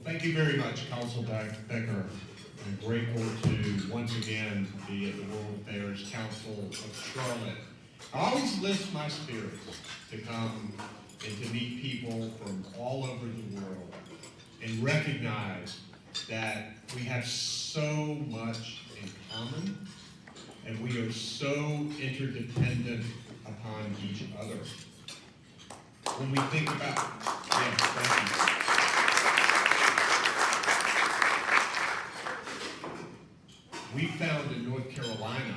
Thank you very much, Council Becker. I'm grateful to once again be at the World Affairs Council of Charlotte. I always lift my spirits to come and to meet people from all over the world and recognize that we have so much in common and we are so interdependent upon each other. When we think about, yes, thank you. We found in North Carolina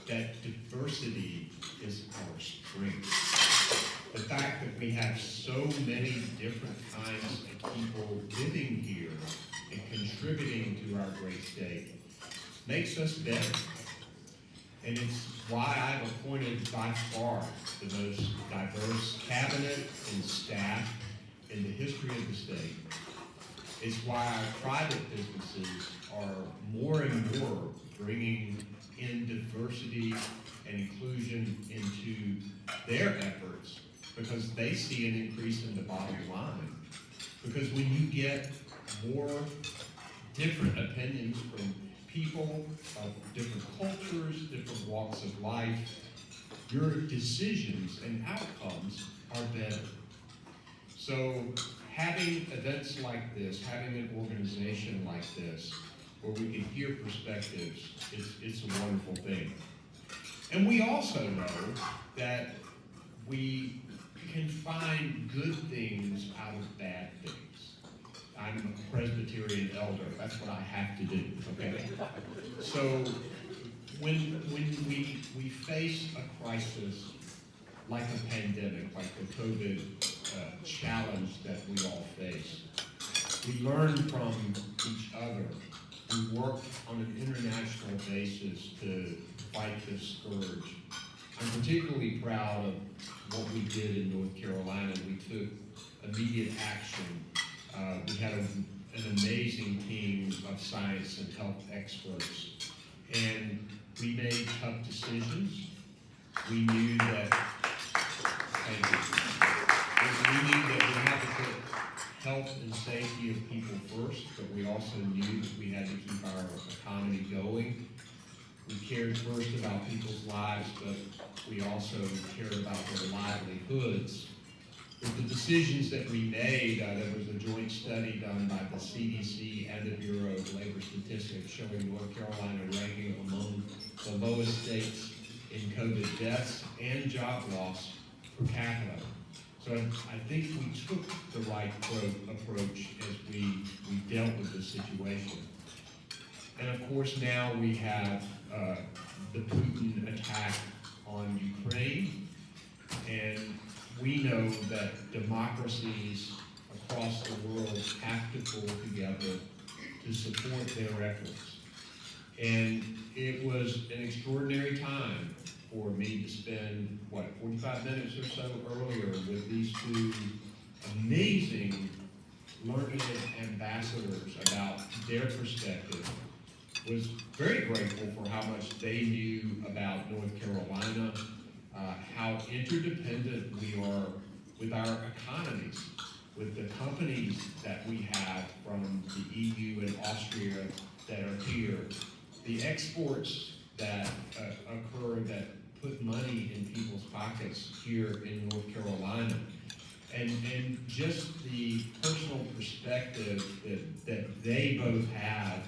that diversity is our strength. The fact that we have so many different kinds of people living here and contributing to our great state makes us better. And it's why I've appointed by far the most diverse cabinet and staff in the history of the state. It's why our private businesses are more and more bringing in diversity and inclusion into their efforts because they see an increase in the bottom line. Because when you get more different opinions from people of different cultures, different walks of life, your decisions and outcomes are better. So having events like this, having an organization like this, where we can hear perspectives, it's a wonderful thing. And we also know that we can find good things out of bad things. I'm a Presbyterian elder, that's what I have to do, okay? So when we face a crisis like a pandemic, like the COVID challenge that we all face, we learn from each other. We work on an international basis to fight this scourge. I'm particularly proud of what we did in North Carolina. We took immediate action. We had an amazing team of science and health experts, and we made tough decisions. We knew that, we had to put health and safety of people first, but we also knew that we had to keep our economy going. We cared first about people's lives, but we also cared about their livelihoods. With the decisions that we made, there was a joint study done by the CDC and the Bureau of Labor Statistics showing North Carolina ranking among the lowest states in COVID deaths and job loss per capita. So I think we took the right approach as we dealt with the situation. And of course now we have the Putin attack on Ukraine, and we know that democracies across the world have to pull together to support their efforts. And it was an extraordinary time for me to spend, 45 minutes or so earlier with these two amazing learned ambassadors about their perspective. Was very grateful for how much they knew about North Carolina, how interdependent we are with our economies, with the companies that we have from the EU and Austria that are here, the exports that occur that put money in people's pockets here in North Carolina, and just the personal perspective that they both have.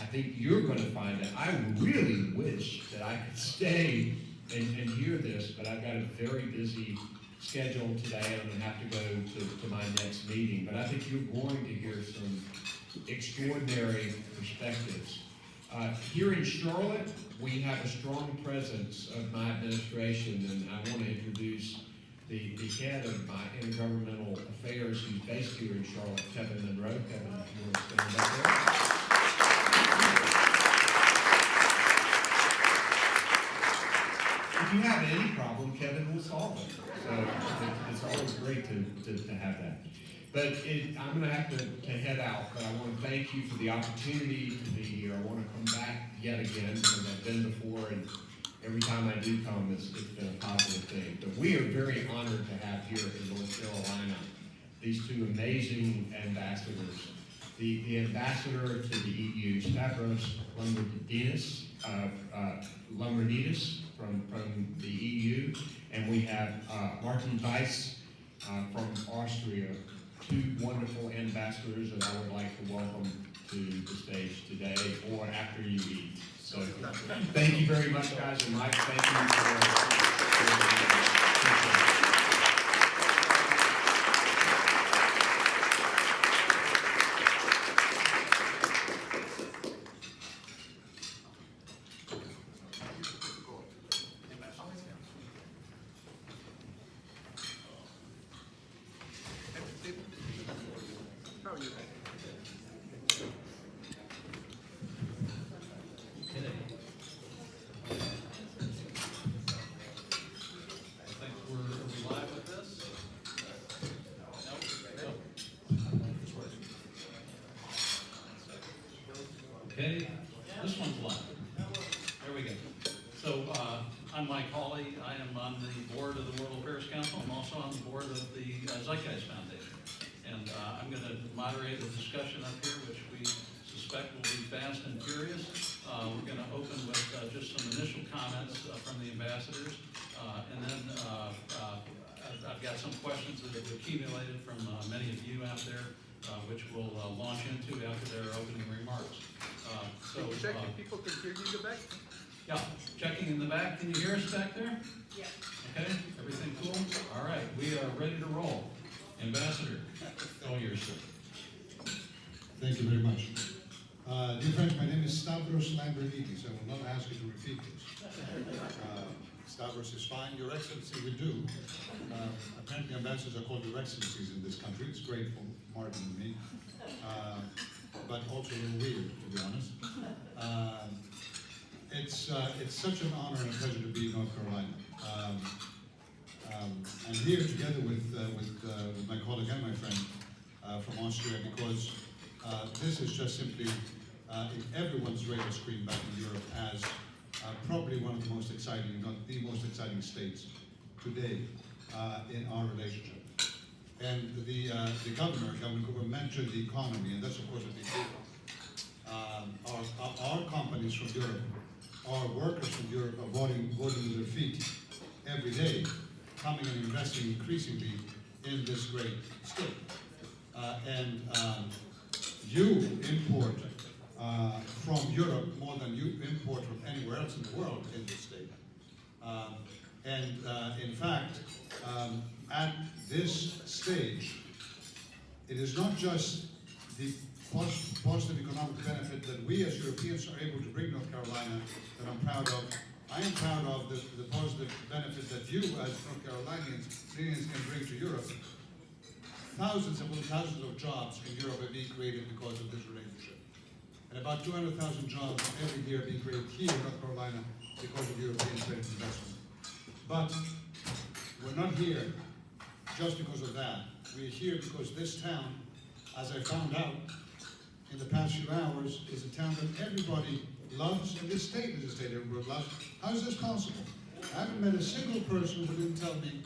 I think you're going to find that I really wish that I could stay and hear this, but I've got a very busy schedule today. I'm going to have to go to my next meeting, but I think you're going to hear some extraordinary perspectives. Here in Charlotte, we have a strong presence of my administration, and I want to introduce the head of my intergovernmental affairs, who's based here in Charlotte, Kevin Monroe. Kevin, if you want to stand up there. If you have any problem, Kevin will solve it. So it's always great to have that. But I'm going to have to head out, but I want to thank you for the opportunity to be here. I want to come back yet again, because I've been before, and every time I do come, it's been a positive thing. But we are very honored to have here in North Carolina these two amazing ambassadors the ambassador to the EU, Stavros Lambrinidis, from the EU, and we have Martin Weiss from Austria, two wonderful ambassadors that I would like to welcome to the stage today or after you eat. So thank you very much, guys, and Mike, thank you for Okay, this one's live. There we go. So I'm Mike Hawley. I am on the board of the World Affairs Council. I'm also on the board of the Zeitgeist Foundation. And I'm going to moderate a discussion up here, which we suspect will be fast and furious. We're going to open with just some initial comments from the ambassadors. And then I've got some questions that have accumulated from many of you out there, which we'll launch into after their opening remarks. Checking, people can hear you in the back? Yeah, checking in the back. Can you hear us back there? Yeah. Okay, everything cool? All right, we are ready to roll. Ambassador, all yours, sir. Thank you very much. Dear friends, my name is Stavros Lambrinidis. I will not ask you to repeat this. Stavros is fine. Your Excellency, we do. Apparently ambassadors are called Your Excellencies in this country. It's great for Martin and me. But also a little weird, to be honest. It's such an honor and a pleasure to be in North Carolina. I'm here together with my colleague and my friend from Austria because this is just simply in everyone's radar screen back in Europe as probably one of the most exciting, if not the most exciting states today in our relationship. And the Governor Cooper, mentioned the economy, and that's of course a big deal. Our companies from Europe, our workers from Europe are voting with their feet every day, coming and investing increasingly in this great state. You import from Europe more than you import from anywhere else in the world in this state. In fact, at this stage, it is not just the positive economic benefit that we as Europeans are able to bring North Carolina that I'm proud of. I am proud of the positive benefit that you as North Carolinians can bring to Europe. Thousands of jobs in Europe are being created because of this relationship. And about 200,000 jobs every year being created here in North Carolina because of European trade investment. But we're not here just because of that. We're here because this town, as I found out in the past few hours, is a town that everybody loves, and this state is a state everybody loves. How is this possible? I haven't met a single person who didn't tell me,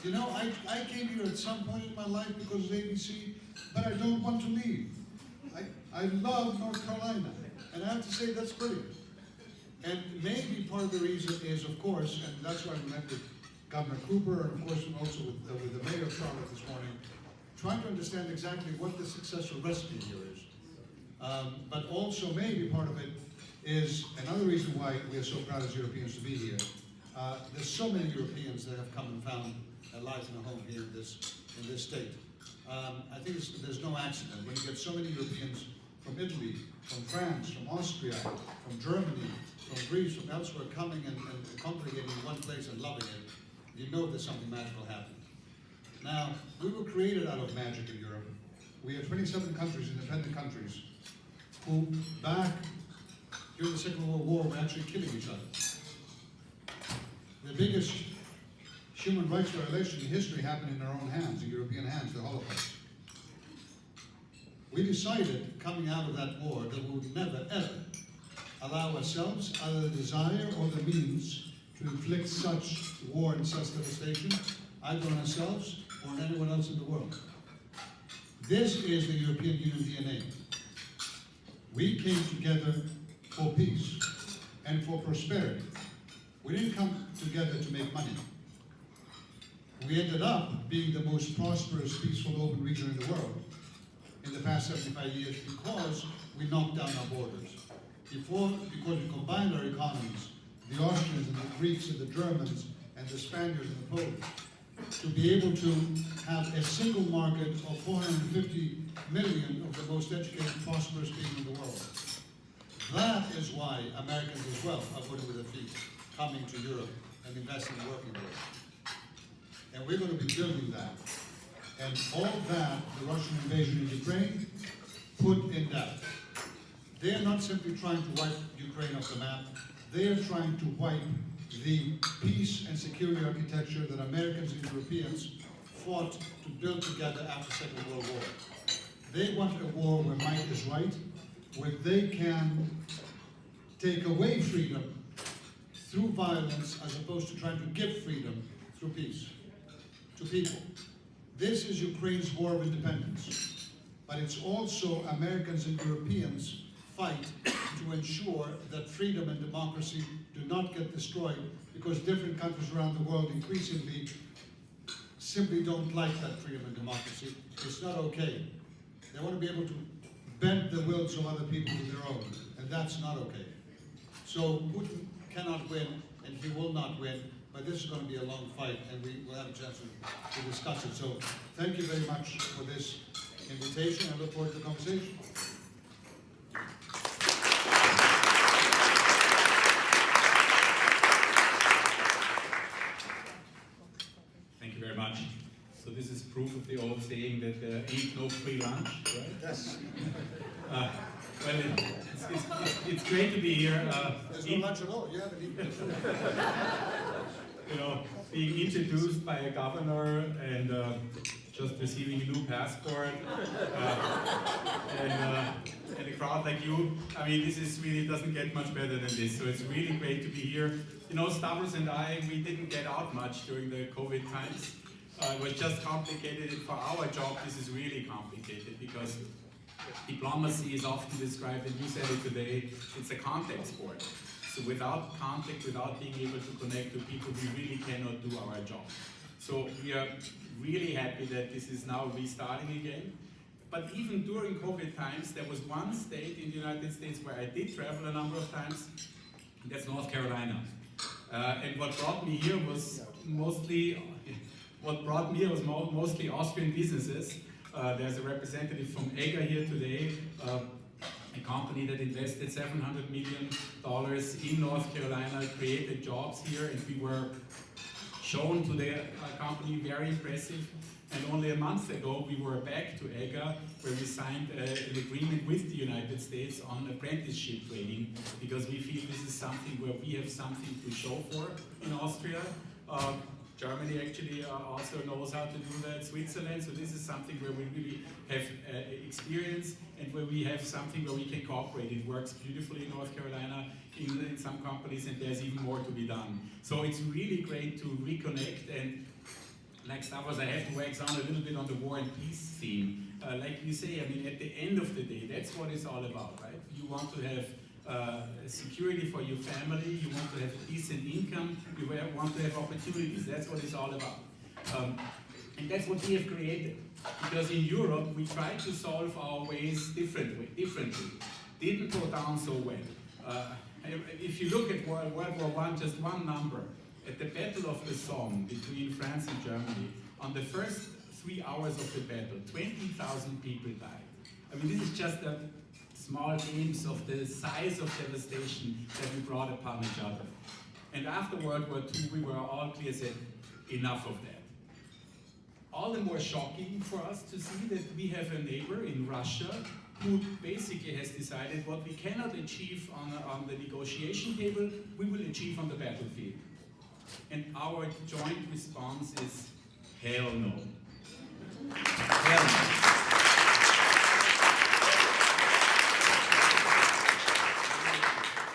you know, I came here at some point in my life because of ABC, but I don't want to leave. I love North Carolina, and I have to say that's brilliant. And maybe part of the reason is, of course, and that's why we met with Governor Cooper, and of course also with the Mayor of Charlotte this morning, trying to understand exactly what the successful recipe here is. But also maybe part of it is another reason why we are so proud as Europeans to be here. There's so many Europeans that have come and found a life and a home here in this state. I think there's no accident. When you get so many Europeans from Italy, from France, from Austria, from Germany, from Greece, from elsewhere coming and congregating in one place and loving it, you know there's something magical happening. Now, we were created out of magic in Europe. We are 27 countries, independent countries, who back during the Second World War were actually killing each other. The biggest human rights violation in history happened in our own hands, in European hands, the Holocaust. We decided, coming out of that war, that we would never, ever allow ourselves either the desire or the means to inflict such war and such devastation, either on ourselves or on anyone else in the world. This is the European Union DNA. We came together for peace and for prosperity. We didn't come together to make money. We ended up being the most prosperous, peaceful, open region in the world in the past 75 years because we knocked down our borders. Because we combined our economies, the Austrians and the Greeks and the Germans and the Spaniards and the Polish, to be able to have a single market of 450 million of the most educated, prosperous people in the world. That is why Americans as well are voting with their feet, coming to Europe and investing and working there. And we're going to be building that. And all that, the Russian invasion of Ukraine, put in that. They're not simply trying to wipe Ukraine off the map. They're trying to wipe the peace and security architecture that Americans and Europeans fought to build together after the Second World War. They want a war where might is right, where they can take away freedom through violence as opposed to trying to give freedom through peace to people. This is Ukraine's war of independence, but it's also Americans and Europeans' fight to ensure that freedom and democracy do not get destroyed because different countries around the world increasingly simply don't like that freedom and democracy. It's not okay. They want to be able to bend the wills of other people to their own, and that's not okay. So Putin cannot win, and he will not win, but this is going to be a long fight, and we will have a chance to discuss it. So thank you very much for this invitation. I look forward to the conversation. Thank you very much. So this is proof of the old saying that there ain't no free lunch, right? Yes. Well, it's great to be here. There's no lunch at all. You haven't eaten. You know, being introduced by a governor and just receiving a new passport and a crowd like you. I mean, this is really doesn't get much better than this. So it's really great to be here. You know, Stavros and I, we didn't get out much during the COVID times. It was just complicated. And for our job, this is really complicated because diplomacy is often described, and you said it today, it's a contact sport. So without contact, without being able to connect to people, we really cannot do our job. So we are really happy that this is now restarting again. But even during COVID times, there was one state in the United States where I did travel a number of times, and that's North Carolina. And what brought me here was mostly Austrian businesses. There's a representative from EGA here today, a company that invested $700 million in North Carolina, created jobs here, and we were shown to the company, very impressive. And only a month ago, we were back to EGA, where we signed an agreement with the United States on apprenticeship training, because we feel this is something where we have something to show for in Austria. Germany actually also knows how to do that, Switzerland, so this is something where we really have experience and where we have something where we can cooperate. It works beautifully in North Carolina, in some companies, and there's even more to be done. So it's really great to reconnect, and like Stavros, I have to wax on a little bit on the war and peace theme. Like you say, I mean, at the end of the day, that's what it's all about, right? You want to have security for your family, you want to have a decent income, you want to have opportunities. That's what it's all about. And that's what we have created. Because in Europe, we tried to solve our ways differently. Didn't go down so well. If you look at World War I, just one number, at the Battle of the Somme between France and Germany, on the first 3 hours of the battle, 20,000 people died. I mean, this is just a small glimpse of the size of devastation that we brought upon each other. And after World War II, we were all clear, said, enough of that. All the more shocking for us to see that we have a neighbor in Russia who basically has decided what we cannot achieve on the negotiation table, we will achieve on the battlefield. And our joint response is, hell no. Hell no.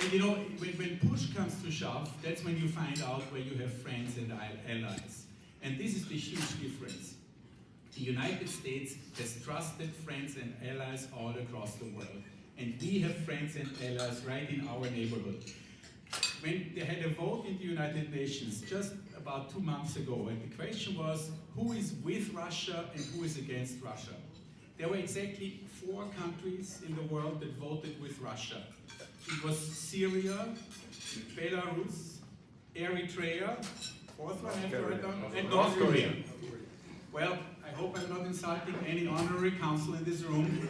And you know, when push comes to shove, that's when you find out where you have friends and allies. And this is the huge difference. The United States has trusted friends and allies all across the world. And we have friends and allies right in our neighborhood. When they had a vote in the United Nations just about 2 months ago, and the question was, who is with Russia and who is against Russia? There were exactly 4 countries in the world that voted with Russia. It was Syria, Belarus, Eritrea, fourth one after I done, and North Korea. Well, I hope I'm not insulting any honorary council in this room,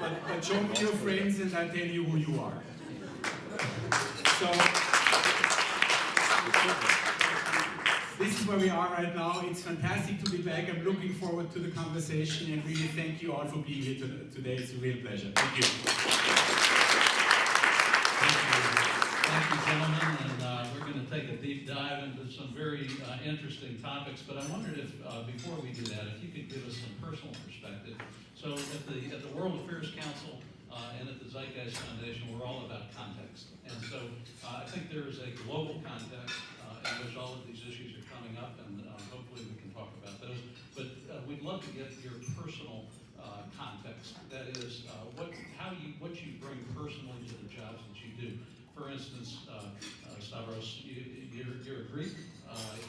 but show me your friends and I'll tell you who you are. So, this is where we are right now. It's fantastic to be back. I'm looking forward to the conversation and really thank you all for being here today. It's a real pleasure. Thank you. Thank you, gentlemen, and we're going to take a deep dive into some very interesting topics, but I wondered if, before we do that, if you could give us some personal perspective. So at the World Affairs Council and at the Zeitgeist Foundation, we're all about context. And so I think there is a global context in which all of these issues are coming up, and hopefully we can talk about those. But we'd love to get your personal context. That is, what you bring personally to the jobs that you do. For instance, Stavros, you're a Greek.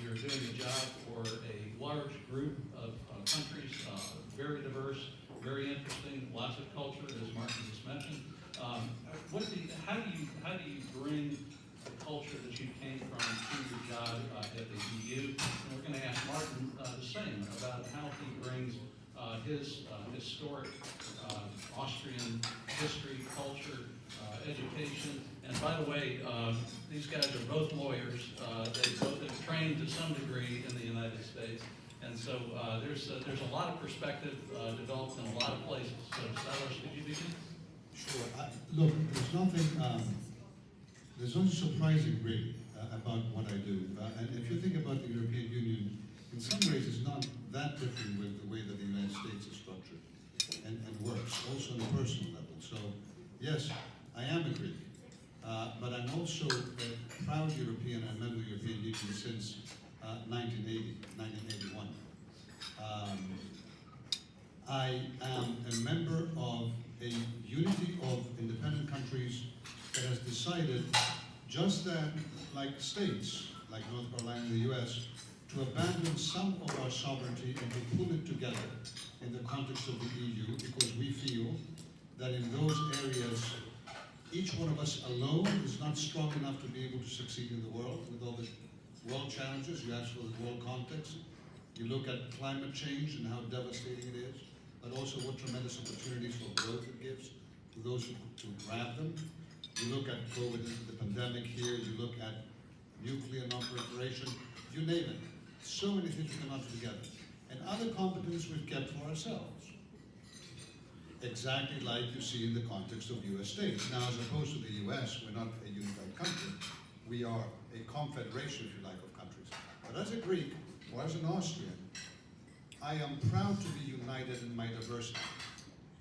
You're doing a job for a large group of countries, very diverse, very interesting, lots of culture, as Martin just mentioned. How do you bring the culture that you came from to your job at the EU? And we're going to ask Martin the same about how he brings his historic Austrian history, culture, education. And by the way, these guys are both lawyers. They both have trained to some degree in the United States. And so there's a lot of perspective developed in a lot of places. So Stavros, could you begin? Sure. Look, there's nothing surprising really about what I do. And if you think about the European Union, in some ways it's not that different with the way that the United States is structured and works, also on a personal level. So yes, I am a Greek, but I'm also a proud European. I member of the European Union since 1981. I am a member of a unity of independent countries that has decided, just that, like states, like North Carolina and the US, to abandon some of our sovereignty and to pull it together in the context of the EU, because we feel that in those areas, each one of us alone is not strong enough to be able to succeed in the world with all the world challenges. You ask for the world context. You look at climate change and how devastating it is, but also what tremendous opportunities for growth it gives to those who grab them. You look at COVID, the pandemic here, you look at nuclear non-proliferation, you name it. So many things we cannot do together. And other competence we've kept for ourselves. Exactly like you see in the context of US states. Now, as opposed to the US, we're not a unified country. We are a confederation, if you like, of countries. But as a Greek, or as an Austrian, I am proud to be united in my diversity.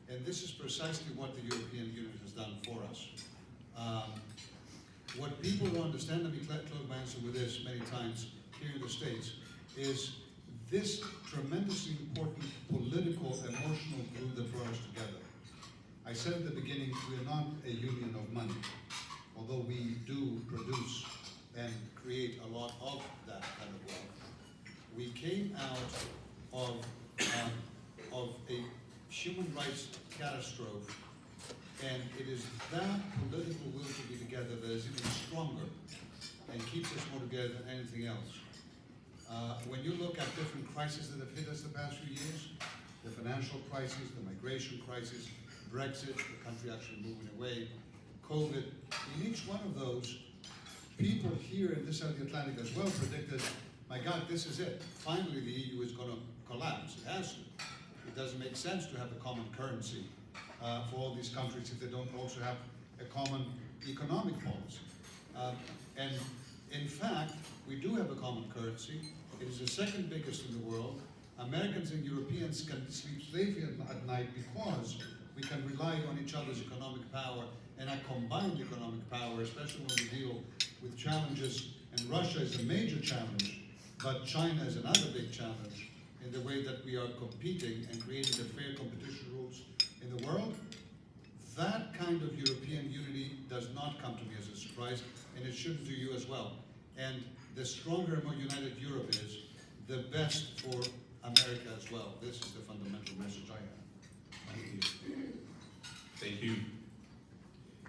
And this is precisely what the European Union has done for us. What people don't understand, let me close my answer with this many times here in the States, is this tremendously important political, emotional glue that brought us together. I said at the beginning, we're not a union of money, although we do produce and create a lot of that kind of wealth. We came out of a human rights catastrophe, and it is that political will to be together that is even stronger and keeps us more together than anything else. When you look at different crises that have hit us the past few years, the financial crisis, the migration crisis, Brexit, the country actually moving away, COVID, in each one of those, people here in this side of the Atlantic as well predicted, my God, this is it. Finally, the EU is going to collapse. It has to. It doesn't make sense to have a common currency for all these countries if they don't also have a common economic policy. And in fact, we do have a common currency. It is the second biggest in the world. Americans and Europeans can sleep safely at night because we can rely on each other's economic power and our combined economic power, especially when we deal with challenges. And Russia is a major challenge, but China is another big challenge. in the way that we are competing and creating the fair competition rules in the world, that kind of European unity does not come to me as a surprise, and it shouldn't to you as well. And the stronger and more united Europe is, the best for America as well. This is the fundamental message I have. Thank you. Thank you.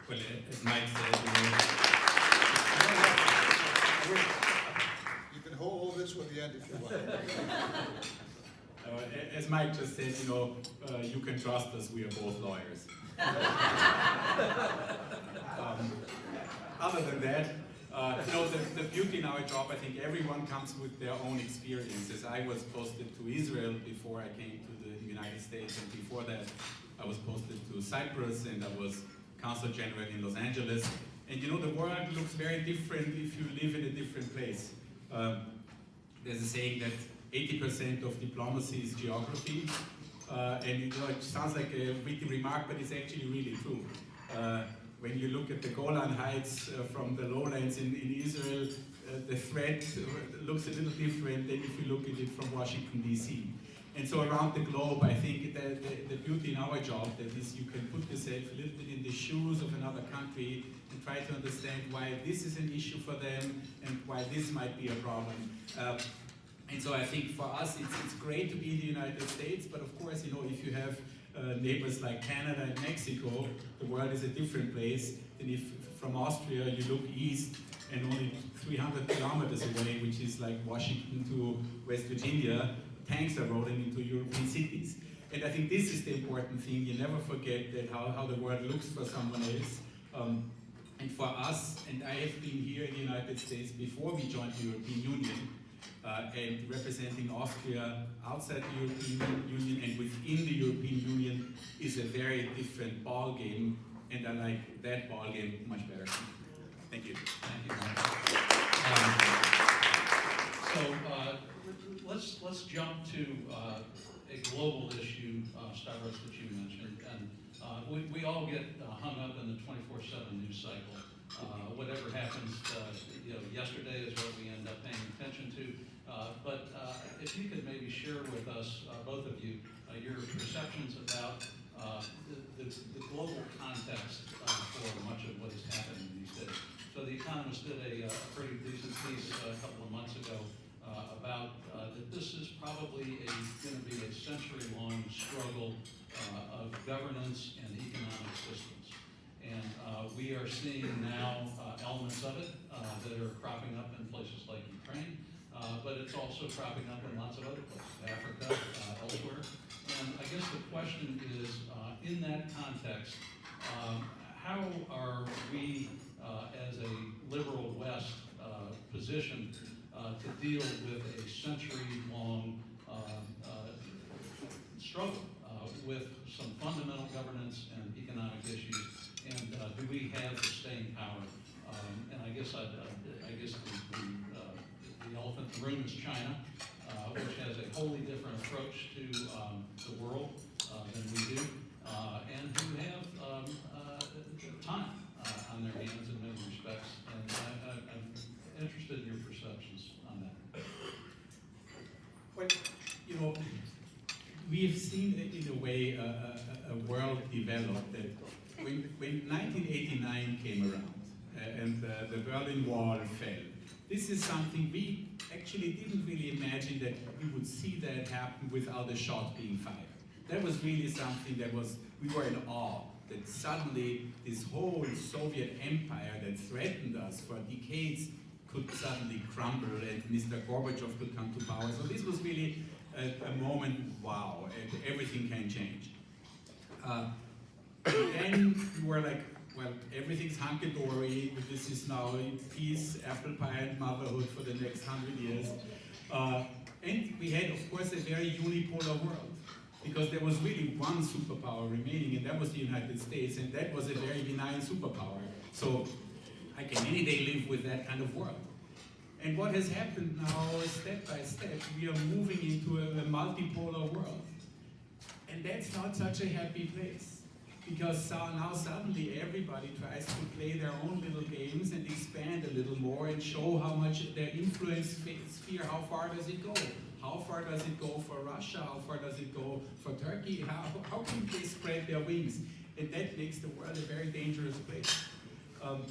Well, as Mike said, You can hold all this for the end if you want. as Mike just said, you can trust us, we are both lawyers. Other than that, the beauty in our job, I think everyone comes with their own experiences. I was posted to Israel before I came to the United States, and before that I was posted to Cyprus, and I was Consul General in Los Angeles. And the world looks very different if you live in a different place. There's a saying that 80% of diplomacy is geography, and it sounds like a witty remark, but it's actually really true. When you look at the Golan Heights from the lowlands in Israel, the threat looks a little different than if you look at it from Washington, D.C. And so around the globe, I think the beauty in our job that is you can put yourself a little bit in the shoes of another country and try to understand why this is an issue for them and why this might be a problem. And so I think for us, it's great to be in the United States, but of course, if you have neighbors like Canada and Mexico, the world is a different place than if from Austria you look east and only 300 kilometers away, which is like Washington to West Virginia, tanks are rolling into European cities. And I think this is the important thing. You never forget that how the world looks for someone else. And for us, and I have been here in the United States before we joined the European Union, and representing Austria outside the European Union and within the European Union is a very different ball game, and I like that ball game much better. Thank you. Thank you, Mike. Let's jump to a global issue, Stavros, that you mentioned, and we all get hung up in the 24/7 news cycle. Whatever happens, yesterday is what we end up paying attention to. But if you could maybe share with us, both of you, your perceptions about the global context for much of what is happening these days. So The Economist did a pretty decent piece a couple of months ago about that this is probably going to be a century-long struggle of governance and economic systems. And we are seeing now elements of it that are cropping up in places like Ukraine, but it's also cropping up in lots of other places, Africa, elsewhere. And I guess the question is, in that context, how are we, as a liberal West, positioned to deal with a century-long struggle with some fundamental governance and economic issues? And do we have the staying power? And I guess the elephant in the room is China, which has a wholly different approach to the world than we do, and who have time on their hands in many respects. And I'm interested in your perceptions on that. Well, we've seen in a way a world develop that when 1989 came around and the Berlin Wall fell, this is something we actually didn't really imagine that we would see that happen without a shot being fired. That was really something we were in awe, that suddenly this whole Soviet empire that threatened us for decades could suddenly crumble and Mr. Gorbachev could come to power. So this was really a moment, wow, and everything can change. Then we were like, well, everything's hunky-dory, this is now peace, apple pie, and motherhood for the next 100 years. And we had, of course, a very unipolar world, because there was really one superpower remaining, and that was the United States, and that was a very benign superpower. So I can any day live with that kind of world. And what has happened now, step by step, we are moving into a multipolar world. And that's not such a happy place. Because now suddenly everybody tries to play their own little games and expand a little more and show how much their influence sphere, how far does it go? How far does it go for Russia? How far does it go for Turkey? How can they spread their wings? And that makes the world a very dangerous place. And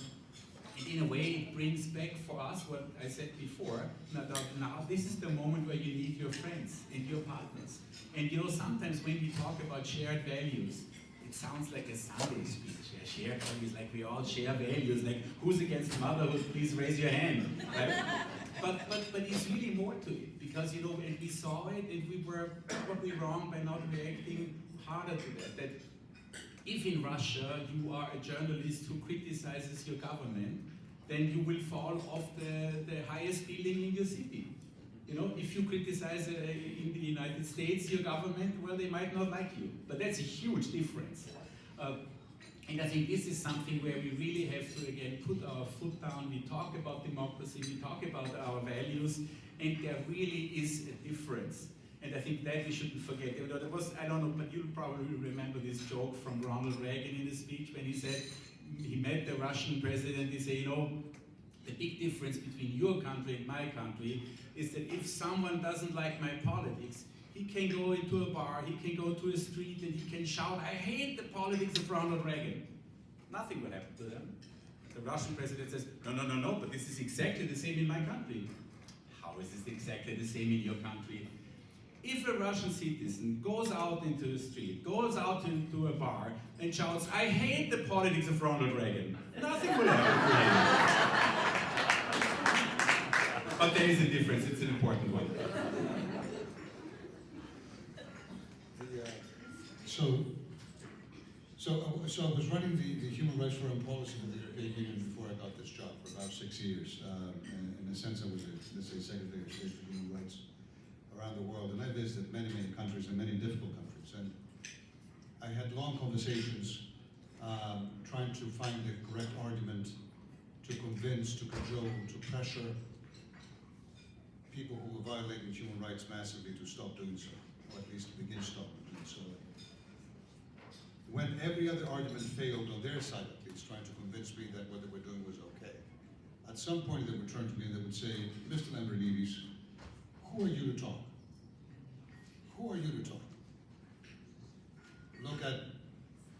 in a way, it brings back for us what I said before. Now this is the moment where you need your friends and your partners. And you know, sometimes when we talk about shared values, it sounds like a Sunday speech. Yeah, shared values, like we all share values. Like, who's against motherhood? Please raise your hand. Right? But it's really more to it, because you know, and we saw it, and we were probably wrong by not reacting harder to that. That if in Russia you are a journalist who criticizes your government, then you will fall off the highest building in your city. You know, if you criticize in the United States your government, well, they might not like you. But that's a huge difference. And I think this is something where we really have to, again, put our foot down. We talk about democracy, we talk about our values, and there really is a difference. And I think that we shouldn't forget. You know, there was, I don't know, but you'll probably remember this joke from Ronald Reagan in his speech when he said, he met the Russian president, he said, you know, the big difference between your country and my country is that if someone doesn't like my politics, he can go into a bar, he can go to a street, and he can shout, I hate the politics of Ronald Reagan. Nothing will happen to them. The Russian president says, no, but this is exactly the same in my country. How is this exactly the same in your country? If a Russian citizen goes out into the street, goes out into a bar, and shouts, I hate the politics of Ronald Reagan, nothing will happen to him. But there is a difference, it's an important one. So I was running the human rights foreign policy with the European Union before I got this job for about 6 years. And in a sense, I was, let's say, Secretary of State for Human Rights around the world. And I visited many, many countries and many difficult countries. And I had long conversations trying to find the correct argument to convince, to cajole, to pressure people who were violating human rights massively to stop doing so, or at least to begin stopping doing so. When every other argument failed on their side, at least, trying to convince me that what they were doing was okay, at some point they would turn to me and they would say, Mr. Lambrinidis, who are you to talk? Who are you to talk? Look at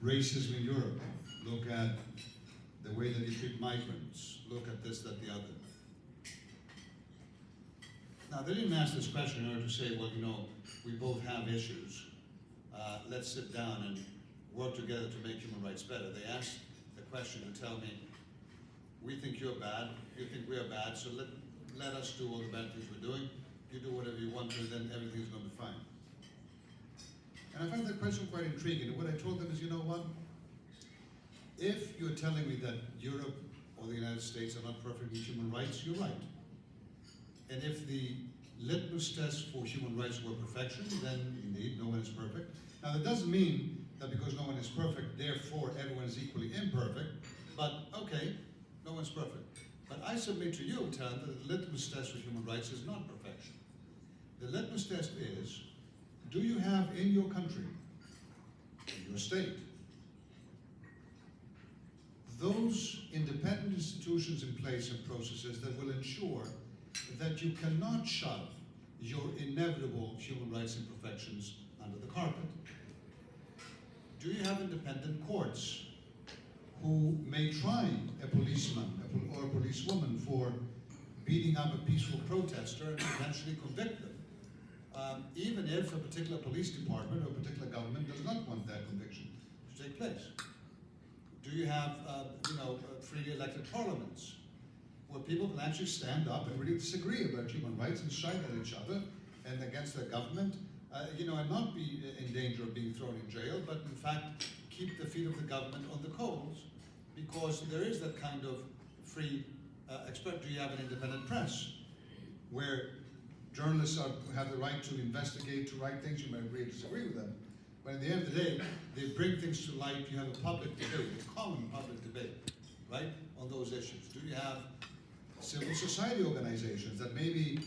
racism in Europe. Look at the way that you treat migrants. Look at this, that, the other. Now, they didn't ask this question in order to say, well, you know, we both have issues. Let's sit down and work together to make human rights better. They asked the question to tell me, we think you're bad, you think we're bad, so let us do all the bad things we're doing. You do whatever you want to, and then everything's going to be fine. And I found that question quite intriguing. And what I told them is, you know what? If you're telling me that Europe or the United States are not perfect with human rights, you're right. And if the litmus test for human rights were perfection, then indeed no one is perfect. Now that doesn't mean that because no one is perfect, therefore everyone is equally imperfect, but okay, no one's perfect. But I submit to you, Tan, that the litmus test for human rights is not perfection. The litmus test is, do you have in your country, in your state, those independent institutions in place and processes that will ensure that you cannot shove your inevitable human rights imperfections under the carpet? Do you have independent courts who may try a policeman or a policewoman for beating up a peaceful protester and eventually convict them, even if a particular police department or a particular government does not want that conviction to take place? Do you have, freely elected parliaments where people can actually stand up and really disagree about human rights and shout at each other and against their government, and not be in danger of being thrown in jail, but in fact keep the feet of the government on the coals, because there is that kind of free do you have an independent press where journalists have the right to investigate, to write things, you may agree or disagree with them, but at the end of the day, they bring things to light, you have a public debate, a common public debate, right, on those issues. Do you have civil society organizations that maybe,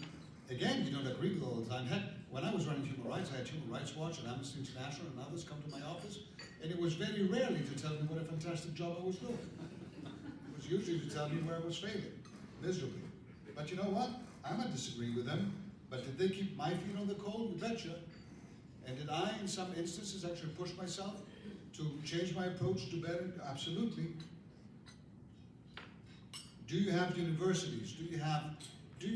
again, you don't agree with all the time? Heck, when I was running human rights, I had Human Rights Watch and Amnesty International and others come to my office, and it was very rarely to tell me what a fantastic job I was doing. It was usually to tell me where I was failing, miserably. But you know what? I might disagree with them, But did they keep my feet on the coal? You betcha. And did I, in some instances, actually push myself to change my approach to better? Absolutely. Do you have universities? Do you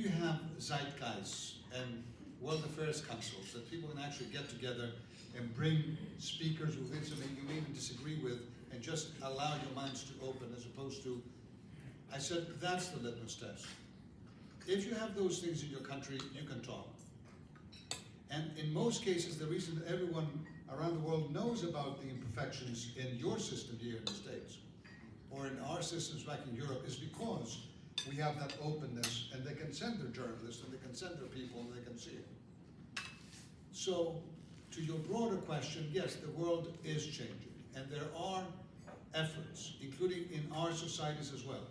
have Zeitgeists and World Affairs Councils that people can actually get together and bring speakers with something you may even disagree with and just allow your minds to open, as opposed to, I said, that's the litmus test. If you have those things in your country, you can talk. And in most cases, the reason that everyone around the world knows about the imperfections in your system here in the States, or in our systems back in Europe, is because we have that openness, and they can send their journalists, and they can send their people, and they can see it. So, to your broader question, yes, the world is changing, and there are efforts, including in our societies as well,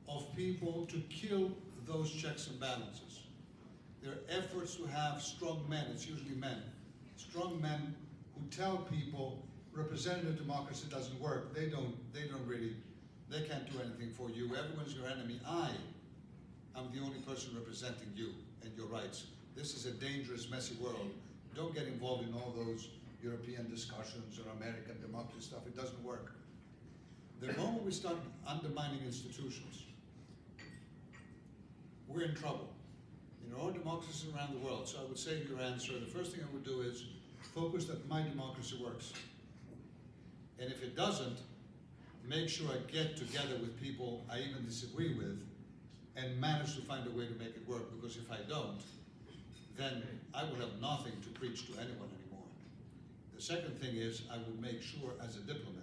of people to kill those checks and balances. There are efforts to have strong men, it's usually men, strong men who tell people representative democracy doesn't work. They can't do anything for you. Everyone's your enemy. I'm the only person representing you and your rights. This is a dangerous, messy world. Don't get involved in all those European discussions or American democracy stuff. It doesn't work. The moment we start undermining institutions, we're in trouble. In our democracies around the world. So I would say to your answer, the first thing I would do is focus that my democracy works. And if it doesn't, make sure I get together with people I even disagree with and manage to find a way to make it work, because if I don't, then I will have nothing to preach to anyone anymore. The second thing is I will make sure as a diplomat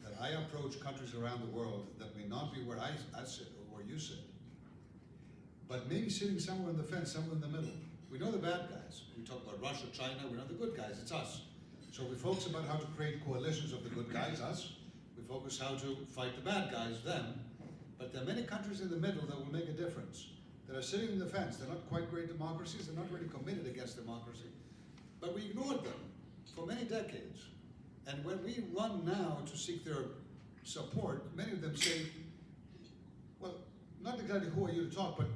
that I approach countries around the world that may not be where I sit or where you sit, but maybe sitting somewhere on the fence, somewhere in the middle. We know the bad guys. We talk about Russia, China, we know the good guys, it's us. So we focus about how to create coalitions of the good guys, us. We focus how to fight the bad guys, them. But there are many countries in the middle that will make a difference, that are sitting on the fence. They're not quite great democracies, they're not really committed against democracy. But we ignored them for many decades. And when we run now to seek their support, many of them say, well, not exactly who are you to talk, but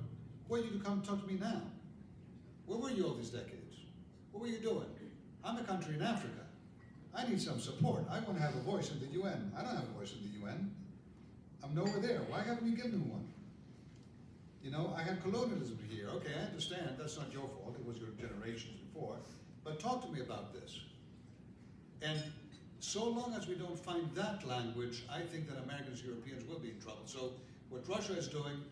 who are you to come talk to me now? Where were you all these decades? What were you doing? I'm a country in Africa. I need some support. I want to have a voice in the UN. I don't have a voice in the UN. I'm nowhere there. Why haven't you given me one? You know, I had colonialism here. Okay, I understand. That's not your fault. It was your generations before. But talk to me about this. And so long as we don't find that language, I think that Americans, Europeans will be in trouble. So what Russia is doing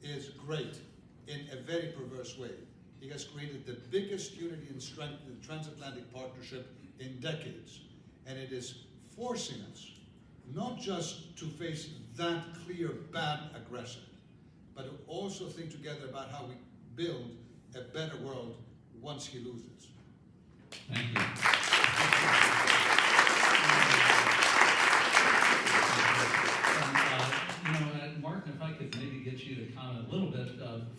is great in a very perverse way. He has created the biggest unity and strength in the Transatlantic partnership in decades. And it is forcing us not just to face that clear bad aggressor, but to also think together about how we build a better world once he loses. Thank you. Martin, if I could maybe get you to comment a little bit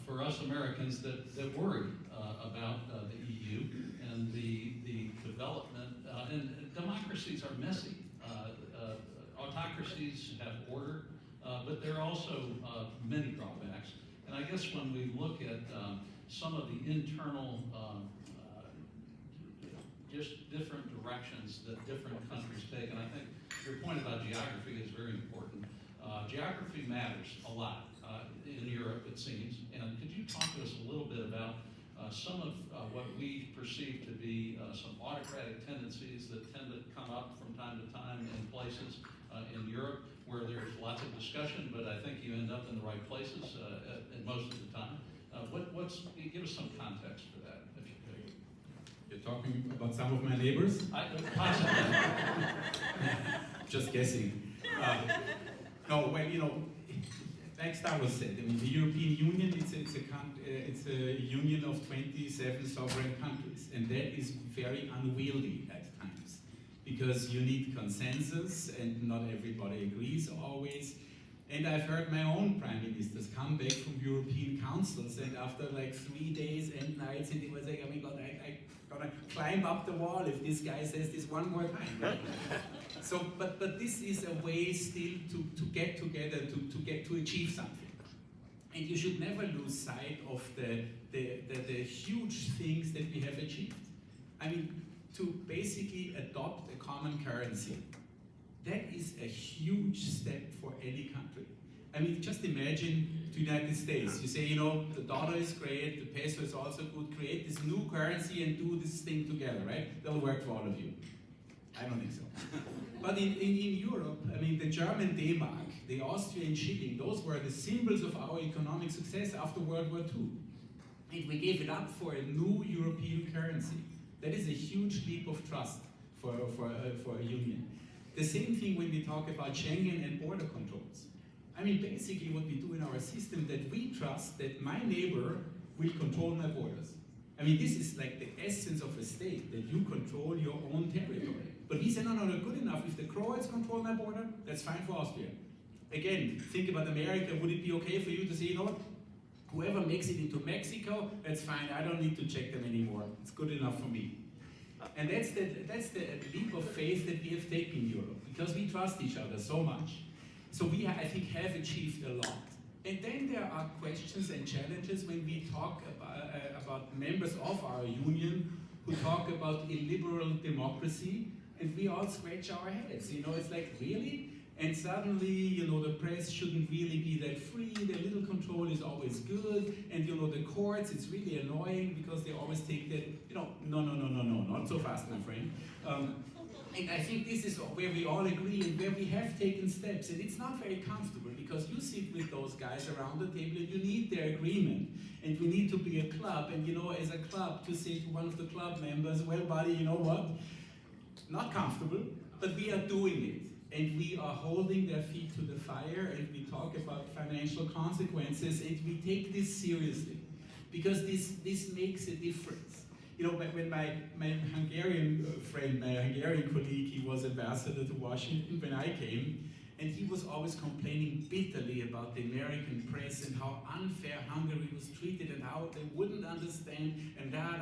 for us Americans that worry about the EU and the development, and democracies are messy. Autocracies have order, but there are also many drawbacks. And I guess when we look at some of the internal just different directions that different countries take, and I think your point about geography is very important. Geography matters a lot in Europe, it seems. And could you talk to us a little bit about some of what we perceive to be some autocratic tendencies that tend to come up from time to time in places in Europe where there's lots of discussion, but I think you end up in the right places most of the time. Give us some context for that, if you could. You're talking about some of my neighbors? Possibly. Just guessing. No, well, you know, like Stavros said, I mean, the European Union, it's a union of 27 sovereign countries, and that is very unwieldy at times, because you need consensus, and not everybody agrees always. And I've heard my own prime ministers come back from European councils, and after like 3 days and nights, and it was like, oh my God, I'm gonna climb up the wall if this guy says this one more time. Right? So, but this is a way still to get together, to achieve something. And you should never lose sight of the huge things that we have achieved. I mean, to basically adopt a common currency, that is a huge step for any country. I mean, just imagine the United States. You say, you know, the dollar is great, the peso is also good, create this new currency and do this thing together, right? That'll work for all of you. I don't think so. But in Europe, I mean, the German D-Mark, the Austrian shilling, those were the symbols of our economic success after World War II. And we gave it up for a new European currency. That is a huge leap of trust for a union. The same thing when we talk about Schengen and border controls. I mean, basically what we do in our system, that we trust that my neighbor will control my borders. I mean, this is like the essence of a state, that you control your own territory. But we say, no, not good enough. If the Croats control my border, that's fine for Austria. Again, think about America. Would it be okay for you to say, you know what, whoever makes it into Mexico, that's fine. I don't need to check them anymore. It's good enough for me. And that's the leap of faith that we have taken in Europe, because we trust each other so much. So we, I think, have achieved a lot. And then there are questions and challenges when we talk about members of our union who talk about illiberal democracy, and we all scratch our heads. You know, it's like, really? And suddenly, you know, the press shouldn't really be that free, the little control is always good, and you know, the courts, it's really annoying because they always take that, you know, no, not so fast, my friend. And I think this is where we all agree and where we have taken steps, and it's not very comfortable because you sit with those guys around the table and you need their agreement, and we need to be a club, and you know, as a club, to say to one of the club members, well, buddy, you know what? Not comfortable, but we are doing it. And we are holding their feet to the fire, and we talk about financial consequences, and we take this seriously, because this makes a difference. You know, when my Hungarian friend, my Hungarian colleague, he was ambassador to Washington when I came, and he was always complaining bitterly about the American press and how unfair Hungary was treated and how they wouldn't understand, and da.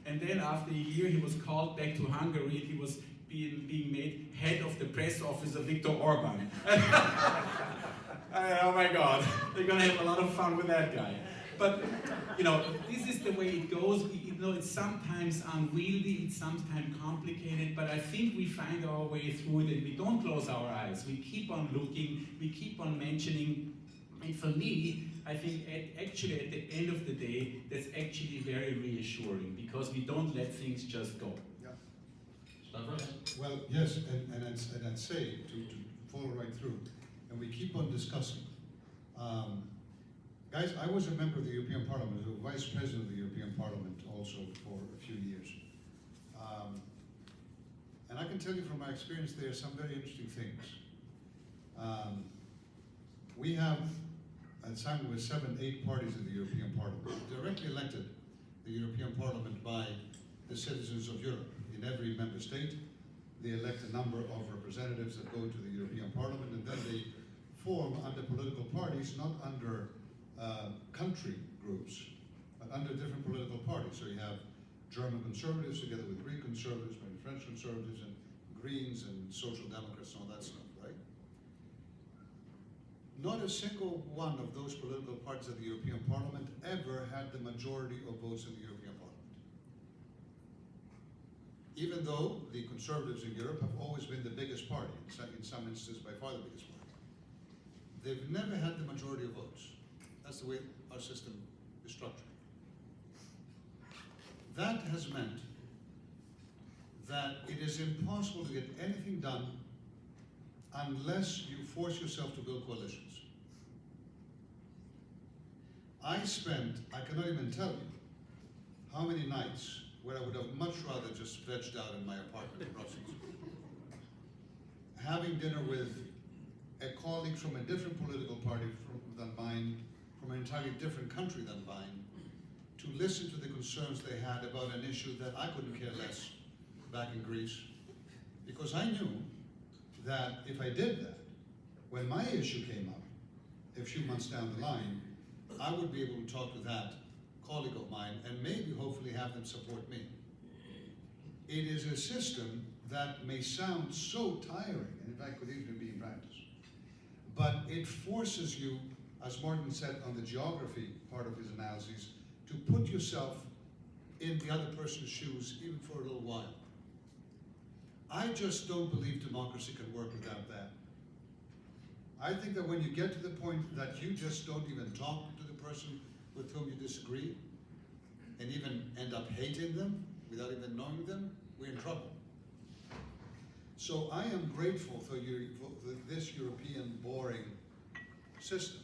And then after a year, he was called back to Hungary, and he was being made head of the press office of Viktor Orban. Oh my God, they're gonna have a lot of fun with that guy. But, you know, this is the way it goes. You know, it's sometimes unwieldy, it's sometimes complicated, but I think we find our way through it, and we don't close our eyes. We keep on looking, we keep on mentioning, and for me, I think actually at the end of the day, that's actually very reassuring, because we don't let things just go. Well, yes, and I'd say, to follow right through, and we keep on discussing. Guys, I was a member of the European Parliament, a vice president of the European Parliament also for a few years. And I can tell you from my experience, there are some very interesting things. We have, at the time, with 7, 8 parties in the European Parliament, directly elected the European Parliament by the citizens of Europe. In every member state, they elect a number of representatives that go to the European Parliament, and then they form under political parties, not under country groups, but under different political parties. So you have German conservatives together with Greek conservatives, maybe French conservatives, and Greens and Social Democrats and all that stuff, right? Not a single one of those political parties at the European Parliament ever had the majority of votes in the European Parliament. Even though the conservatives in Europe have always been the biggest party, in some instances by far the biggest party, they've never had the majority of votes. That's the way our system is structured. That has meant that it is impossible to get anything done unless you force yourself to build coalitions. I cannot even tell you how many nights where I would have much rather just vegged out in my apartment in Brussels, having dinner with a colleague from a different political party than mine, from an entirely different country than mine, to listen to the concerns they had about an issue that I couldn't care less back in Greece, because I knew that if I did that, when my issue came up, a few months down the line, I would be able to talk to that colleague of mine and maybe hopefully have them support me. It is a system that may sound so tiring, and in fact could even be in practice, but it forces you as Martin said on the geography part of his analysis, to put yourself in the other person's shoes even for a little while. I just don't believe democracy can work without that. I think that when you get to the point that you just don't even talk to the person with whom you disagree, and even end up hating them without even knowing them, we're in trouble. So I am grateful for this European boring system.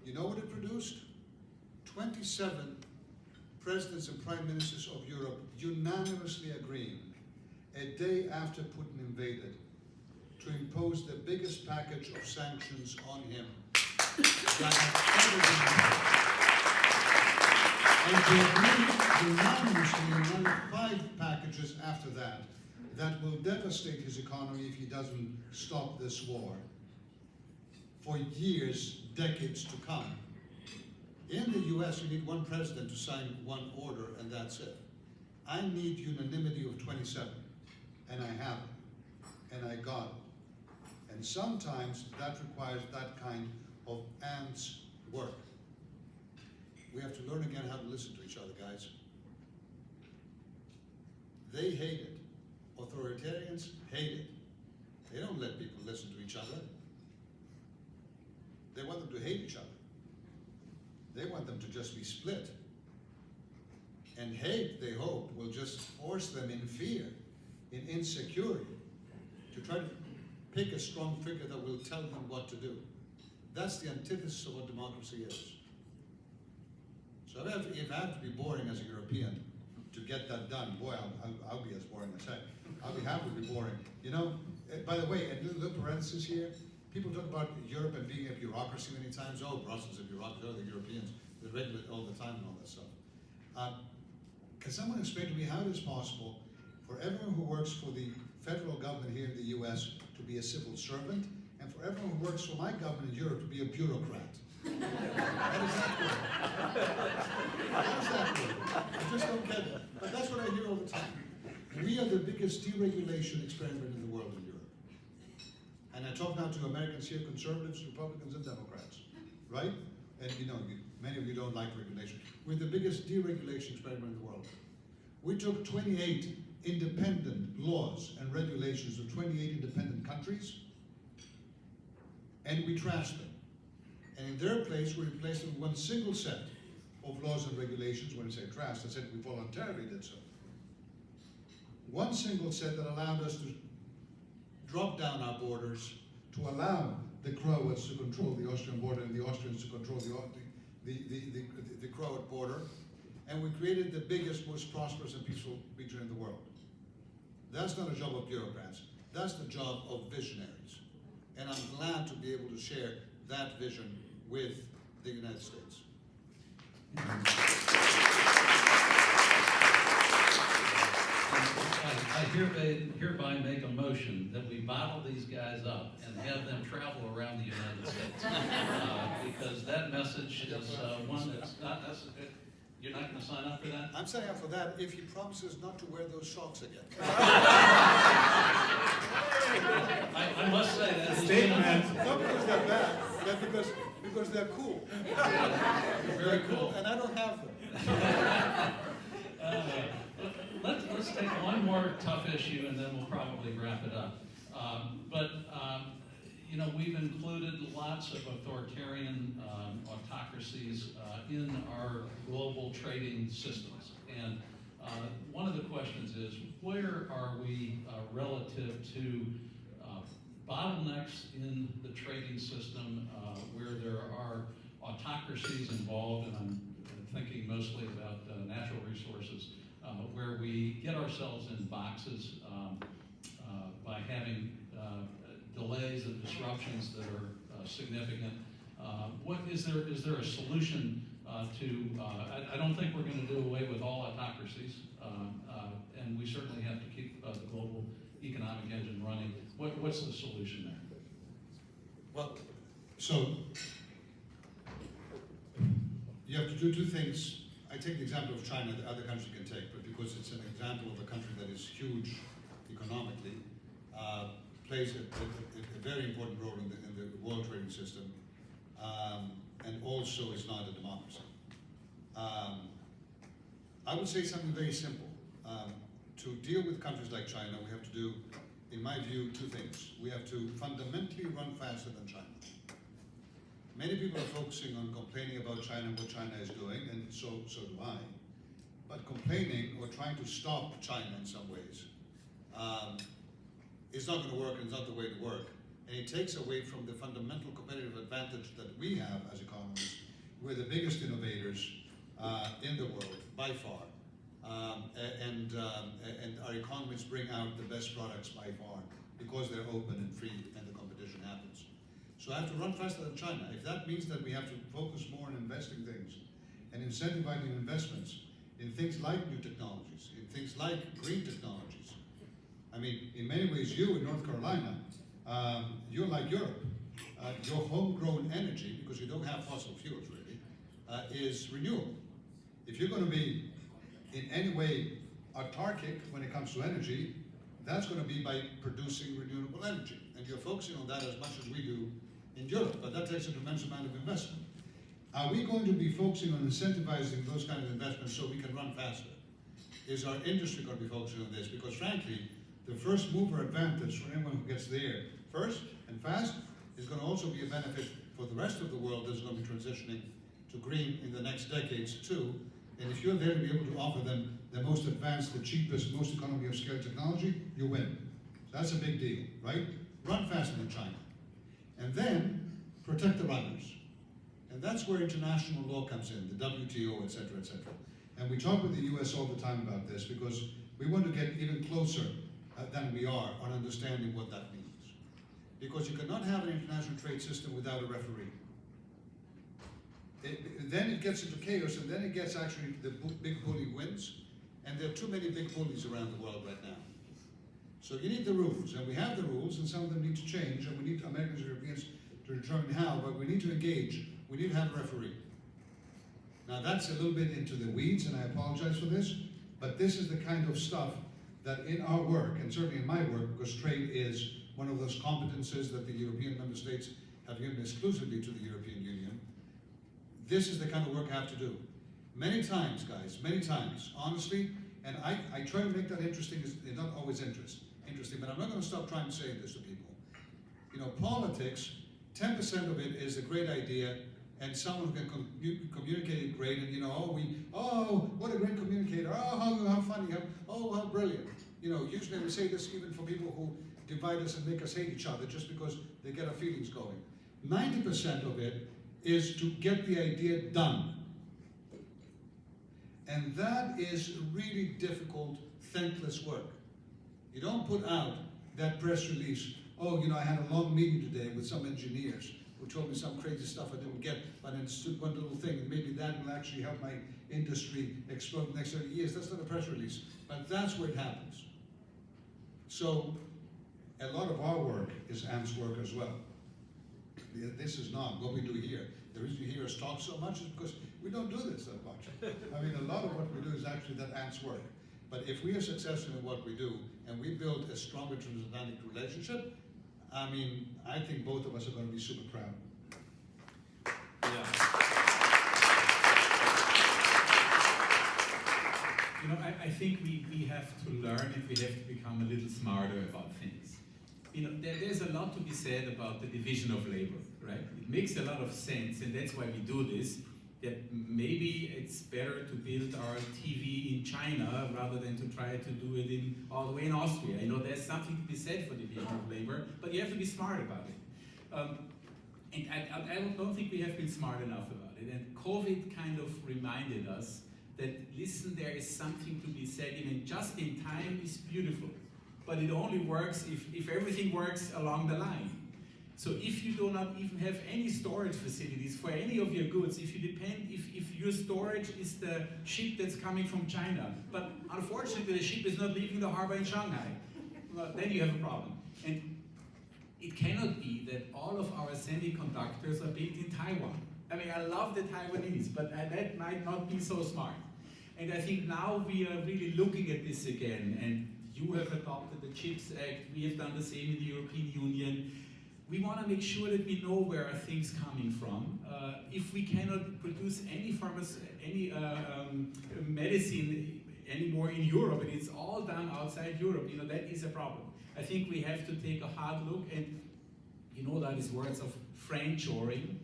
You know what it produced? 27 presidents and prime ministers of Europe unanimously agreeing, a day after Putin invaded, to impose the biggest package of sanctions on him that has ever been made. And to agree unanimously on another 5 packages after that, that will devastate his economy if he doesn't stop this war for years, decades to come. In the US, you need one president to sign one order, and that's it. I need unanimity of 27, and I have it, and I got it. And sometimes that requires that kind of ants work. We have to learn again how to listen to each other, guys. They hate it. Authoritarians hate it. They don't let people listen to each other. They want them to hate each other. They want them to just be split. And hate, they hope, will just force them in fear, in insecurity, to try to pick a strong figure that will tell them what to do. That's the antithesis of what democracy is. So if I have to be boring as a European to get that done, boy, I'll be as boring as heck. I'll be happy to be boring. You know, by the way, a little parenthesis here, people talk about Europe and being a bureaucracy many times. Oh, Brussels is a bureaucracy, oh, the Europeans, they regulate all the time and all that stuff. Can someone explain to me how it is possible for everyone who works for the federal government here in the US to be a civil servant, and for everyone who works for my government in Europe to be a bureaucrat? How does that work? How does that work? I just don't get it. But that's what I hear all the time. We are the biggest deregulation experiment in the world in Europe. And I talk now to Americans here, conservatives, Republicans, and Democrats, right? And you know, many of you don't like regulation. We're the biggest deregulation experiment in the world. We took 28 independent laws and regulations of 28 independent countries, and we trashed them. And in their place, we replaced them with one single set of laws and regulations. When I say trashed, I said we voluntarily did so. One single set that allowed us to drop down our borders, to allow the Croats to control the Austrian border and the Austrians to control the Croat border. And we created the biggest, most prosperous and peaceful region in the world. That's not a job of bureaucrats. That's the job of visionaries. And I'm glad to be able to share that vision with the United States. I hereby make a motion that we bottle these guys up and have them travel around the United States. Because that message is one that's not, you're not going to sign up for that? I'm signing up for that if he promises not to wear those socks again. I must say that. Statement. Not because they're bad, but because they're cool. Very cool. And I don't have them. Let's take one more tough issue and then we'll probably wrap it up. You know, we've included lots of authoritarian autocracies in our global trading systems. And one of the questions is, where are we relative to bottlenecks in the trading system where there are autocracies involved, and I'm thinking mostly about natural resources, where we get ourselves in boxes by having delays and disruptions that are significant. Is there a solution to, I don't think we're going to do away with all autocracies, and we certainly have to keep the global economic engine running. What's the solution there? Well, so you have to do two things. I take the example of China, the other countries can take, but because it's an example of a country that is huge economically, plays a very important role in the world trading system. and also is not a democracy. I would say something very simple. To deal with countries like China, we have to do, in my view, two things. We have to fundamentally run faster than China. Many people are focusing on complaining about China and what China is doing, and so do I. But complaining or trying to stop China in some ways is not going to work, and it's not the way to work. And it takes away from the fundamental competitive advantage that we have as economists. We're the biggest innovators in the world, by far. And our economies bring out the best products by far because they're open and free and the competition happens. So I have to run faster than China. If that means that we have to focus more on investing things and incentivizing investments in things like new technologies, in things like green technologies. I mean, in many ways, you in North Carolina, you're like Europe. Your homegrown energy, because you don't have fossil fuels really, is renewable. If you're going to be in any way autarkic when it comes to energy, that's going to be by producing renewable energy. And you're focusing on that as much as we do in Europe, but that takes a tremendous amount of investment. Are we going to be focusing on incentivizing those kind of investments so we can run faster? Is our industry going to be focusing on this? Because frankly, the first mover advantage for anyone who gets there first and fast is going to also be a benefit for the rest of the world that's going to be transitioning to green in the next decades too. And if you're there to be able to offer them the most advanced, the cheapest, most economy of scale technology, you win. So that's a big deal, right? Run faster than China. And then protect the runners. And that's where international law comes in, the WTO, et cetera, et cetera. And we talk with the US all the time about this because we want to get even closer than we are on understanding what that means. Because you cannot have an international trade system without a referee. Then it gets into chaos, and then it gets actually the big bully wins, and there are too many big bullies around the world right now. So you need the rules, and we have the rules, and some of them need to change, and we need Americans and Europeans to determine how, but we need to engage. We need to have a referee. Now that's a little bit into the weeds, and I apologize for this, but this is the kind of stuff that in our work, and certainly in my work, because trade is one of those competences that the European member states have given exclusively to the European Union, this is the kind of work I have to do. Many times, guys, many times, honestly, and I try to make that interesting, it's not always interesting, but I'm not going to stop trying to say this to people. You know, politics, 10% of it is a great idea, and someone can communicate it great, and you know, oh, what a great communicator, oh, how funny, how brilliant. You know, usually we say this even for people who divide us and make us hate each other just because they get our feelings going. 90% of it is to get the idea done. And that is really difficult, thankless work. You don't put out that press release, oh, you know, I had a long meeting today with some engineers who told me some crazy stuff I didn't get, but I understood one little thing, and maybe that will actually help my industry explode in the next 30 years. That's not a press release, but that's where it happens. So, a lot of our work is Ant's work as well. This is not what we do here. The reason you hear us talk so much is because we don't do this that much. I mean, a lot of what we do is actually that Ant's work. But if we are successful in what we do, and we build a stronger transatlantic relationship, I mean, I think both of us are going to be super proud. Yeah. You know, I think we have to learn and we have to become a little smarter about things. You know, there's a lot to be said about the division of labor, right? It makes a lot of sense, and that's why we do this, that maybe it's better to build our TV in China rather than to try to do it all the way in Austria. You know, there's something to be said for division of labor, but you have to be smart about it. And I don't think we have been smart enough about it. And COVID kind of reminded us that, listen, there is something to be said. Even just in time is beautiful, but it only works if everything works along the line. So if you do not even have any storage facilities for any of your goods, if your storage is the ship that's coming from China, but unfortunately the ship is not leaving the harbor in Shanghai, well, then you have a problem. And it cannot be that all of our semiconductors are built in Taiwan. I mean, I love the Taiwanese, but that might not be so smart. And I think now we are really looking at this again, and you have adopted the CHIPS Act, we have done the same in the European Union. we want to make sure that we know where are things coming from. If we cannot produce any medicine anymore in Europe, and it's all done outside Europe, that is a problem. I think we have to take a hard look, and these words of friendshoring,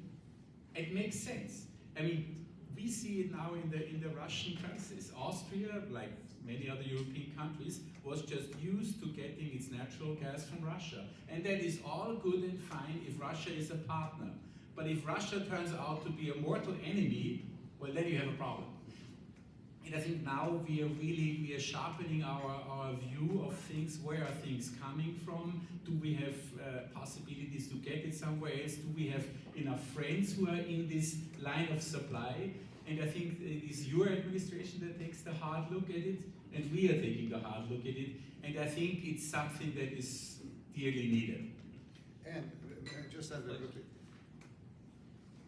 it makes sense. I mean, we see it now in the Russian crisis. Austria, like many other European countries, was just used to getting its natural gas from Russia. And that is all good and fine if Russia is a partner. But if Russia turns out to be a mortal enemy, well, then you have a problem. And I think now we are sharpening our view of things. Where are things coming from? Do we have possibilities to get it somewhere else? Do we have enough friends who are in this line of supply? And I think it is your administration that takes the hard look at it, and we are taking the hard look at it. And I think it's something that is dearly needed. And just add very quickly.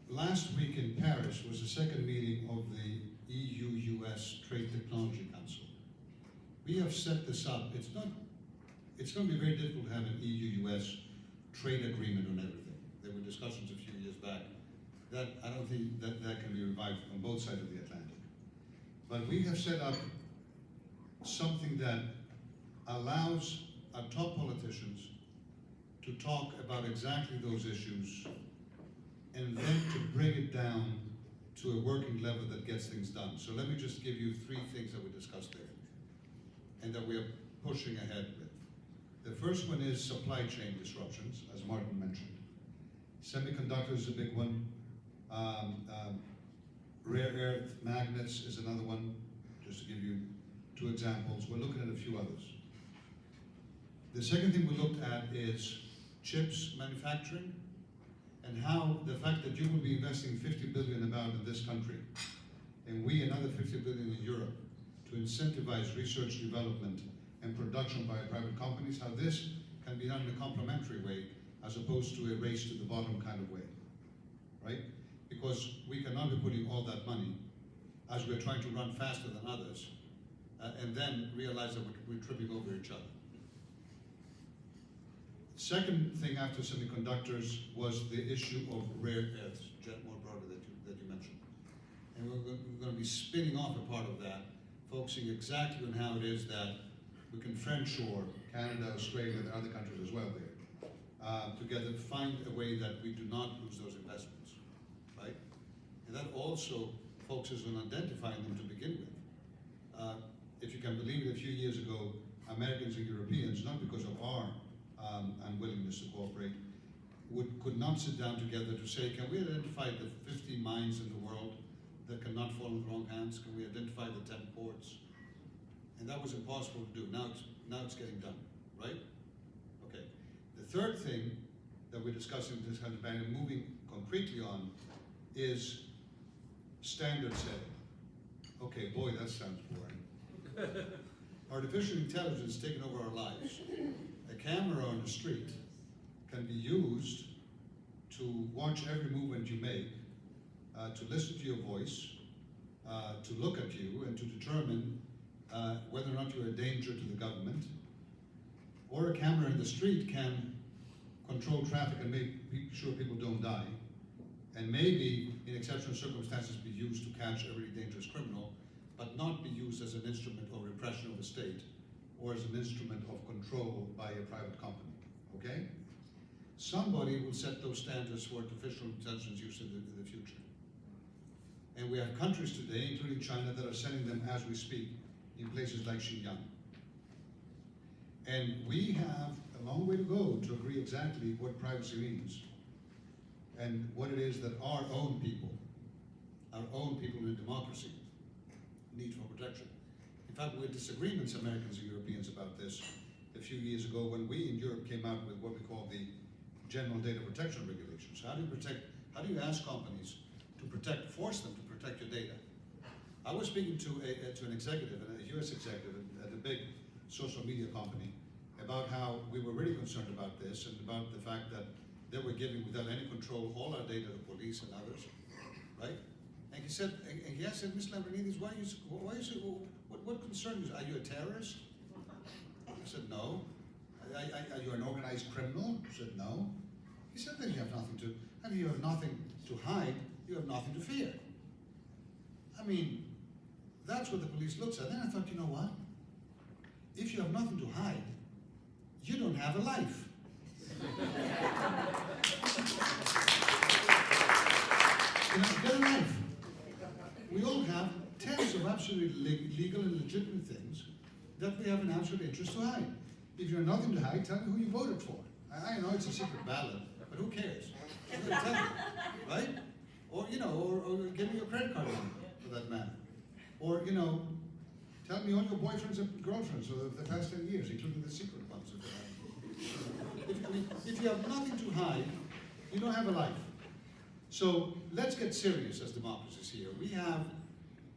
Last week in Paris was the second meeting of the EUUS Trade Technology Council. We have set this up. It's going to be very difficult to have an EUUS trade agreement on everything. There were discussions a few years back. That I don't think that can be revived on both sides of the Atlantic. But we have set up something that allows our top politicians to talk about exactly those issues and then to bring it down to a working level that gets things done. So let me just give you 3 things that we discussed there and that we are pushing ahead with. The first one is supply chain disruptions, as Martin mentioned. Semiconductors is a big one. Rare earth magnets is another one, just to give you 2 examples. We're looking at a few others. The second thing we looked at is chips manufacturing, and how the fact that you will be investing 50 billion about in this country, and we another 50 billion in Europe, to incentivize research, development, and production by private companies, how this can be done in a complementary way, as opposed to a race to the bottom kind of way, right? Because we cannot be putting all that money, as we're trying to run faster than others, and then realize that we're tripping over each other. Second thing after semiconductors was the issue of rare earths, more broadly that you mentioned. And we're going to be spinning off a part of that, focusing exactly on how it is that we can friendshore Canada, Australia, and other countries as well there, together find a way that we do not lose those investments, right? And that also focuses on identifying them to begin with. If you can believe it, a few years ago, Americans and Europeans, not because of our unwillingness to cooperate, could not sit down together to say, can we identify the 50 mines in the world that cannot fall in the wrong hands? Can we identify the 10 ports? And that was impossible to do. Now it's getting done, right? Okay. The third thing that we're discussing in this kind of ban and moving concretely on is standard setting. Okay, boy, that sounds boring. Artificial intelligence taking over our lives. A camera on the street can be used to watch every movement you make, to listen to your voice, to look at you, and to determine whether or not you're a danger to the government. Or a camera in the street can control traffic and make sure people don't die, and maybe in exceptional circumstances be used to catch every dangerous criminal, but not be used as an instrument of repression of a state or as an instrument of control by a private company, okay? Somebody will set those standards for artificial intelligence use in the future. And we have countries today, including China, that are sending them as we speak in places like Xinjiang. And we have a long way to go to agree exactly what privacy means and what it is that our own people in a democracy need for protection. In fact, we had disagreements, Americans and Europeans, about this a few years ago when we in Europe came out with what we call the General Data Protection Regulations. How do you ask companies to force them to protect your data? I was speaking to an executive, a US executive at a big social media company, about how we were really concerned about this and about the fact that they were giving, without any control, all our data to police and others, right? And he said, Mr. Lambrinidis, what concerns you? Are you a terrorist? I said, no. Are you an organized criminal? I said, no. He said that you have nothing to, and you have nothing to hide, you have nothing to fear. I mean, that's what the police looks at. Then I thought, you know what? If you have nothing to hide, you don't have a life. You know, get a life. We all have tens of absolutely legal and legitimate things that we have an absolute interest to hide. If you have nothing to hide, tell me who you voted for. I know it's a secret ballot, but who cares? Tell me, right? Or, you know, or give me your credit card number, for that matter. Or, you know, tell me all your boyfriends and girlfriends for the past 10 years, including the secret ones. If you have nothing to hide, you don't have a life. So let's get serious as democracies here.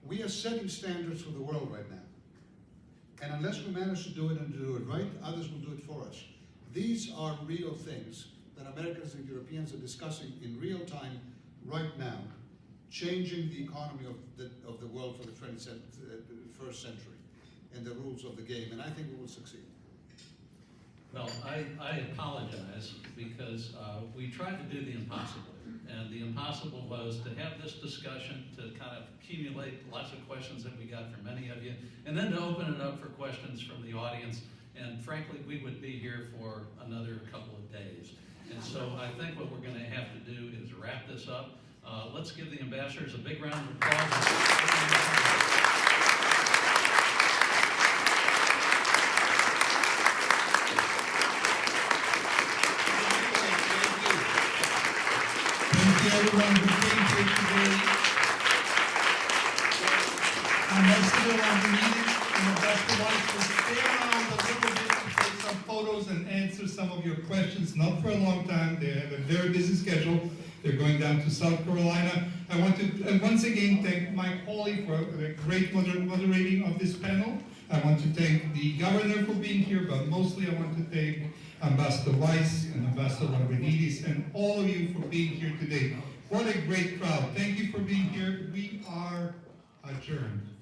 We are setting standards for the world right now. And unless we manage to do it and do it right, others will do it for us. These are real things that Americans and Europeans are discussing in real time right now, changing the economy of the world for the 21st century and the rules of the game, and I think we will succeed. Well, I apologize because we tried to do the impossible. And the impossible was to have this discussion, to kind of accumulate lots of questions that we got from many of you, and then to open it up for questions from the audience. And frankly, we would be here for another couple of days. And so I think what we're going to have to do is wrap this up. Let's give the ambassadors a big round of applause. Everyone who came here today. Ambassador Lambrinidis and Ambassador Weiss will stay around a little bit to take some photos and answer some of your questions, not for a long time. They have a very busy schedule. They're going down to South Carolina. I want to once again thank Mike Hawley for a great moderating of this panel. I want to thank the governor for being here, but mostly I want to thank Ambassador Weiss and Ambassador Lambrinidis and all of you for being here today. What a great crowd. Thank you for being here. We are adjourned.